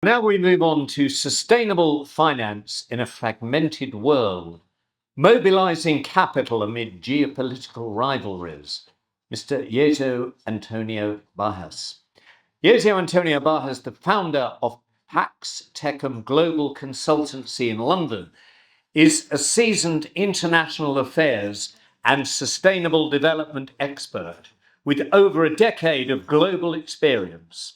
Now we move on to sustainable finance in a fragmented world, mobilizing capital amid geopolitical rivalries. Mr. Gesu Antonio Baez. Gesu Antonio Baez, the founder of Pax Tecum Global Consultancy in London, is a seasoned international affairs and sustainable development expert with over a decade of global experience.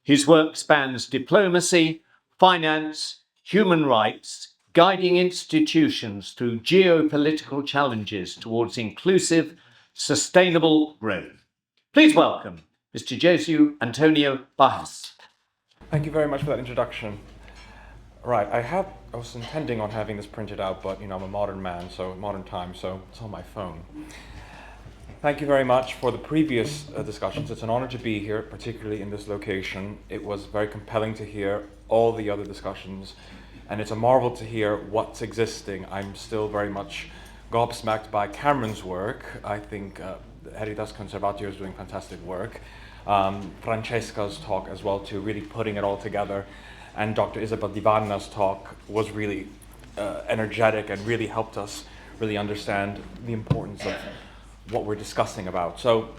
His work spans diplomacy, finance, human rights, guiding institutions through geopolitical challenges towards inclusive, sustainable growth. Please welcome Mr. Gesu Antonio Baez. Thank you very much for that introduction. Right, I was intending on having this printed out, but I'm a modern man, so modern times, so it's on my phone. Thank you very much for the previous discussions. It's an honor to be here, particularly in this location. It was very compelling to hear all the other discussions, and it's a marvel to hear what's existing. I'm still very much gobsmacked by Cameron's work. I think Heridas Conservatio is doing fantastic work. Francesca's talk as well too, really putting it all together. And Dr. Isabel Divanna's talk was really energetic and really helped us really understand the importance of what we're discussing about. So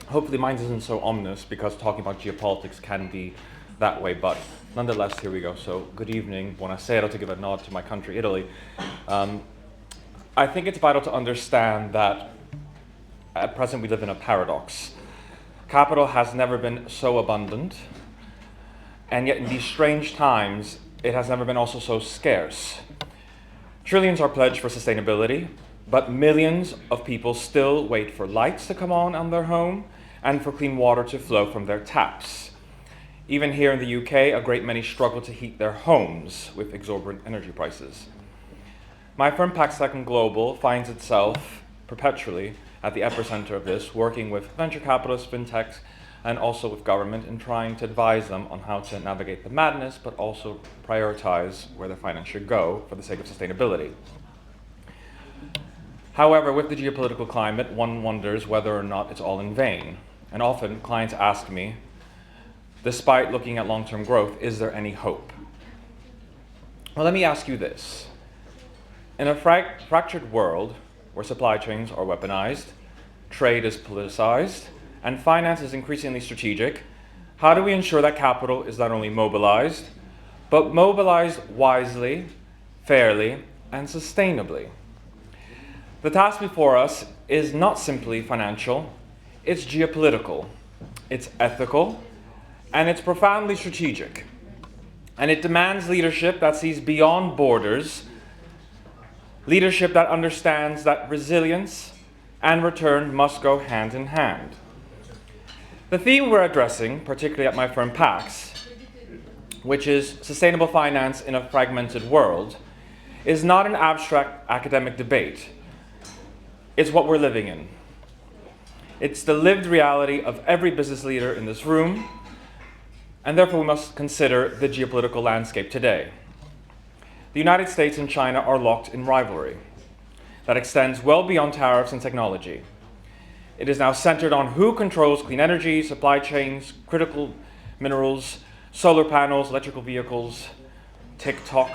hopefully mine isn't so ominous, because talking about geopolitics can be that way, but nonetheless, here we go. So good evening, buonasera, to give a nod to my country, Italy. I think it's vital to understand that at present we live in a paradox. Capital has never been so abundant, and yet in these strange times, it has never been also so scarce. Trillions are pledged for sustainability, but millions of people still wait for lights to come on their home and for clean water to flow from their taps. Even here in the UK, a great many struggle to heat their homes with exorbitant energy prices. My firm Pax Tecum Global finds itself perpetually at the epicenter of this, working with venture capitalists, fintechs, and also with government in trying to advise them on how to navigate the madness, but also prioritize where their finance should go for the sake of sustainability. However, with the geopolitical climate, one wonders whether or not it's all in vain. And often clients ask me, despite looking at long-term growth, is there any hope? Well, let me ask you this. In a fractured world where supply chains are weaponized, trade is politicized, and finance is increasingly strategic, how do we ensure that capital is not only mobilized, but mobilized wisely, fairly, and sustainably? The task before us is not simply financial, it's geopolitical, it's ethical, and it's profoundly strategic. And it demands leadership that sees beyond borders, leadership that understands that resilience and return must go hand in hand. The theme we're addressing, particularly at my firm Pax, which is sustainable finance in a fragmented world, is not an abstract academic debate. It's what we're living in. It's the lived reality of every business leader in this room, and therefore we must consider the geopolitical landscape today. The United States and China are locked in rivalry that extends well beyond tariffs and technology. It is now centered on who controls clean energy, supply chains, critical minerals, solar panels, electrical vehicles, TikTok.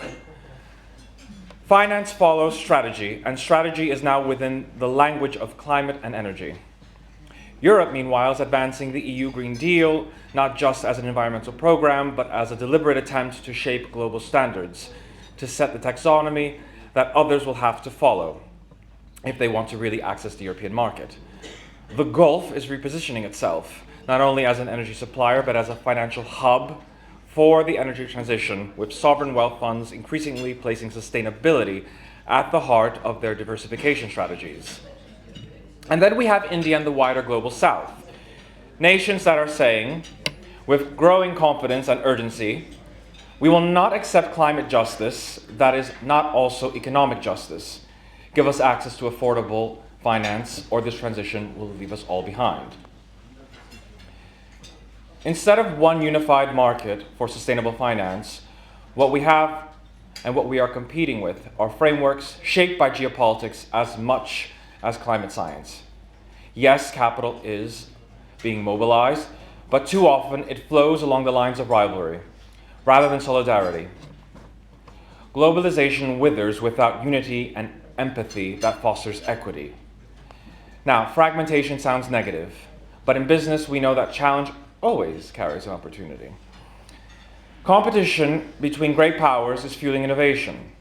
Finance follows strategy, and strategy is now within the language of climate and energy. Europe, meanwhile, is advancing the EU Green Deal, not just as an environmental program, but as a deliberate attempt to shape global standards, to set the taxonomy that others will have to follow if they want to really access the European market. The Gulf is repositioning itself, not only as an energy supplier, but as a financial hub for the energy transition, with sovereign wealth funds increasingly placing sustainability at the heart of their diversification strategies. And then we have India and the wider global south, nations that are saying, with growing confidence and urgency, we will not accept climate justice that is not also economic justice. Give us access to affordable finance, or this transition will leave us all behind. Instead of one unified market for sustainable finance, what we have and what we are competing with are frameworks shaped by geopolitics as much as climate science. Yes, capital is being mobilized, but too often it flows along the lines of rivalry, rather than solidarity. Globalization withers without unity and empathy that fosters equity. Now, fragmentation sounds negative, but in business we know that challenge always carries an opportunity. Competition between great powers is fueling innovation.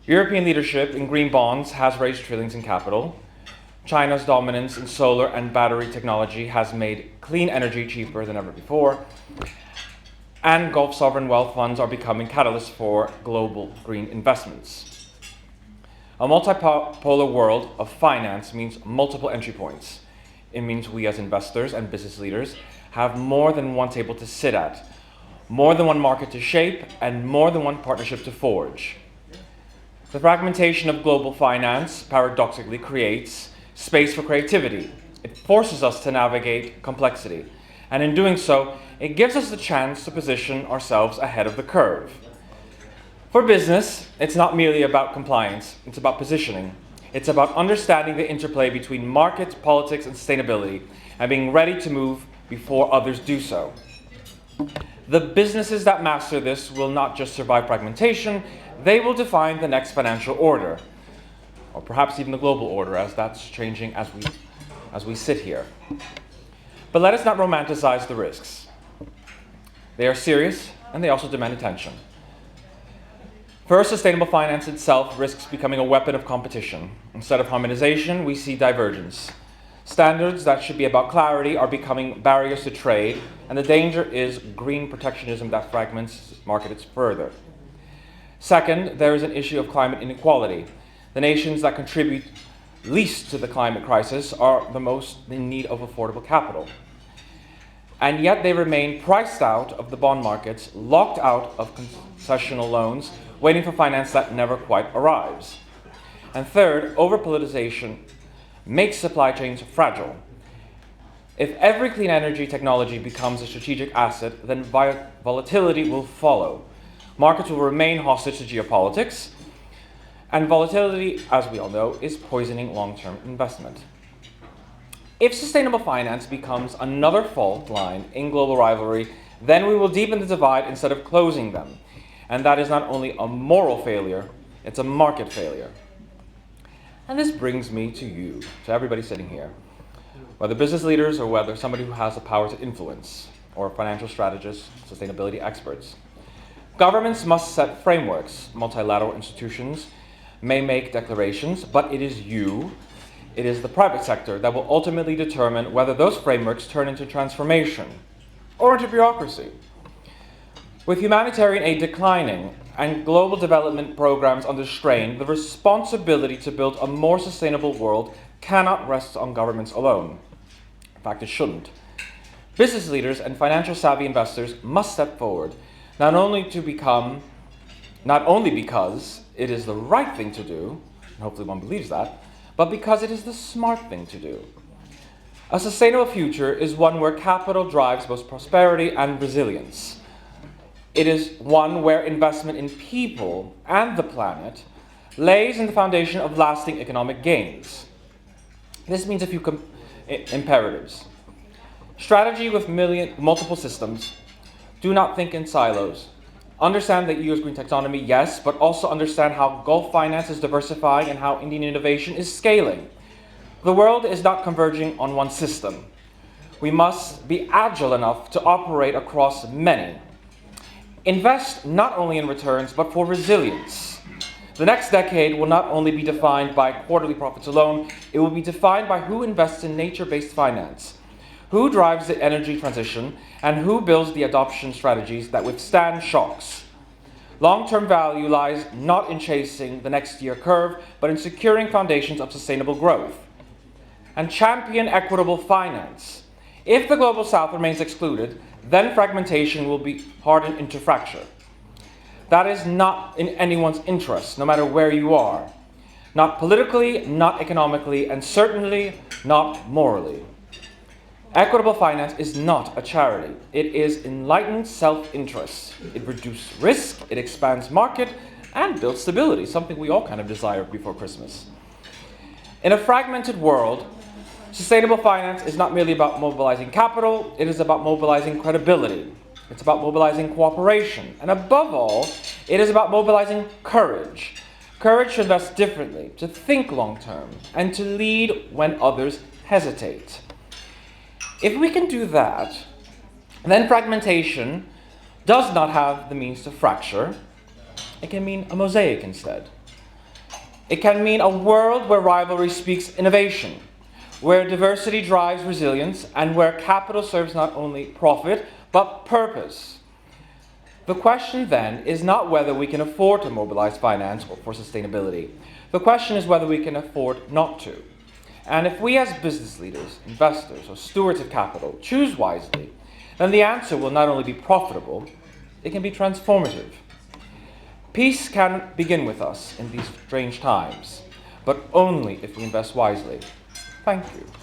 European leadership in green bonds has raised trillions in capital. China's dominance in solar and battery technology has made clean energy cheaper than ever before. And Gulf sovereign wealth funds are becoming catalysts for global green investments. A multipolar world of finance means multiple entry points. It means we as investors and business leaders have more than one table to sit at, more than one market to shape, and more than one partnership to forge. The fragmentation of global finance paradoxically creates space for creativity. It forces us to navigate complexity, and in doing so, it gives us the chance to position ourselves ahead of the curve. For business, it's not merely about compliance, it's about positioning. It's about understanding the interplay between market, politics, and sustainability, and being ready to move before others do so. The businesses that master this will not just survive fragmentation, they will define the next financial order, or perhaps even the global order, as that's changing as we sit here. But let us not romanticize the risks. They are serious, and they also demand attention. First, sustainable finance itself risks becoming a weapon of competition. Instead of harmonization, we see divergence. Standards that should be about clarity are becoming barriers to trade, and the danger is green protectionism that fragments markets further. Second, there is an issue of climate inequality. The nations that contribute least to the climate crisis are the most in need of affordable capital. And yet they remain priced out of the bond markets, locked out of concessional loans, waiting for finance that never quite arrives. And third, over-politicization makes supply chains fragile. If every clean energy technology becomes a strategic asset, then volatility will follow. Markets will remain hostage to geopolitics, and volatility, as we all know, is poisoning long-term investment. If sustainable finance becomes another fault line in global rivalry, then we will deepen the divide instead of closing them. And that is not only a moral failure, it's a market failure. And this brings me to you, to everybody sitting here, whether business leaders or whether somebody who has the power to influence, or financial strategists, sustainability experts. Governments must set frameworks. Multilateral institutions may make declarations, but it is the private sector that will ultimately determine whether those frameworks turn into transformation or into bureaucracy. With humanitarian aid declining and global development programs under strain, the responsibility to build a more sustainable world cannot rest on governments alone. In fact, it shouldn't. Business leaders and financial savvy investors must step forward, not only because it is the right thing to do, and hopefully one believes that, but because it is the smart thing to do. A sustainable future is one where capital drives both prosperity and resilience. It is one where investment in people and the planet lays in the foundation of lasting economic gains. This means a few imperatives. Strategy with multiple systems. Do not think in silos. Understand the EU's green taxonomy, yes, but also understand how Gulf finance is diversifying and how Indian innovation is scaling. The world is not converging on one system. We must be agile enough to operate across many. Invest not only in returns, but for resilience. The next decade will not only be defined by quarterly profits alone, it will be defined by who invests in nature-based finance, who drives the energy transition, and who builds the adoption strategies that withstand shocks. Long-term value lies not in chasing the next year curve, but in securing foundations of sustainable growth. And champion equitable finance. If the global south remains excluded, then fragmentation will be hardened into fracture. That is not in anyone's interest, no matter where you are. Not politically, not economically, and certainly not morally. Equitable finance is not a charity. It is enlightened self-interest. It reduces risk, it expands market, and builds stability, something we all kind of desire before Christmas. In a fragmented world, sustainable finance is not merely about mobilizing capital, it is about mobilizing credibility. It's about mobilizing cooperation. And above all, it is about mobilizing courage. Courage to invest differently, to think long term, and to lead when others hesitate. If we can do that, then fragmentation does not have the means to fracture. It can mean a mosaic instead. It can mean a world where rivalry speaks innovation, where diversity drives resilience, and where capital serves not only profit, but purpose. The question then is not whether we can afford to mobilize finance for sustainability. The question is whether we can afford not to. And if we as business leaders, investors, or stewards of capital choose wisely, then the answer will not only be profitable, it can be transformative. Peace can begin with us in these strange times, but only if we invest wisely. Thank you.